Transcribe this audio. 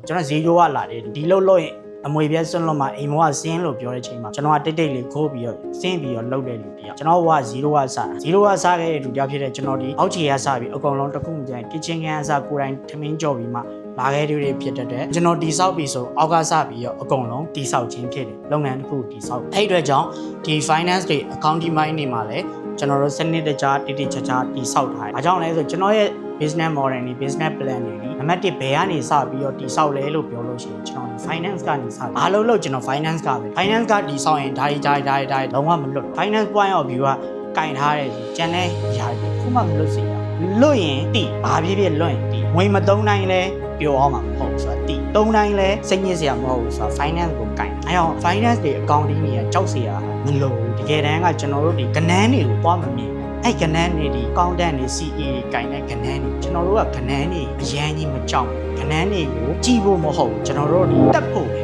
ကျွန်တော်0ကလာတယ်ဒီလို့လို့ရင်အမွေပြဲစွန်းလို့မှအိမ်မောကစင်းလို့ပြောတဲ့အချိန်မှာကျွန်တော်ကတိတ်တိတ်လေးခိုးပြီးတော့စင်းပြီးတော့လှုပ်တဲ့လူတယောက်ကျွန်တော်က0ကစခဲ့တဲ့လူတယောက်ဖြစ်တဲ့ကျွန်တော်ဒီအောက်ခြေကစပြီးအကုန်လုံးတစ်ခုမှကျန်ကစ်ချင်ကန်အစကိုယ်တိုင်ထမင်းကြော်ပြီးမှလာခဲ့တွေဖြစ်တဲ့ကျွန်တော်တိဆောက်ပြီးဆိုအောက်ကစပြီးတော့အကုန်လုံးတိဆောက်ခြင်းဖြစ်တယ်လုပ်ငန်းတစ်ခုတိဆောက်အဲ့အတွက်ကြောင့်ဒီ finance တွေ accounting mind တွေမှာလည်းကျွန်တော်တို့စနစ်တကျတိချာချာတိဆောက်ထားတယ်။အားကြောင့်လဲဆိုကျွန်တော်ရဲ့ business model တွေ business plan တွေနံပါတ်1ဘယ်ကနေစပြီးတော့တိဆောက်လဲလို့ပြောလို့ရှိရင်ကျွန်တော်ဒီ finance ကနေစဘာလို့ကျွန်တော် finance ကပဲ finance ကတိဆောက်ရင်ဒါလုံးဝမလွတ် finance point of view ကကင်ထားတဲ့ကျန်တဲ့ຢာတွေခုမှမလွတ်စေရလွတ်ရင်တိဘာဖြစ်ဖြစ်လွတ်ရင်တိငွေမသုံးနိုင်လဲပျော်အောင်မှာမဟုတ်ဆိုတာတိသုံးတိုင်းလဲစိတ်ညစ်စရာမဟုတ်ဘူးဆိုတာ finance ကိုကင်အဲအောင် finance တွေ accounting တွေကကြောက်စရာမလိုဘူးတကယ်တမ်းကကျွန်တော်တို့ဒီကဏ္ဍတွေကိုသွားမမြင်အဲ့ကဏ္ဍတွေဒီ accountant တွေ CA တွေကင်တဲ့ကဏ္ဍတွေကျွန်တော်တို့ကကဏ္ဍတွေအရန်ကြီးမကြောက်ကဏ္ဍတွေကိုကြည့်ဖို့မဟုတ်ကျွန်တော်တို့ဒီတက်ဖို့ပဲ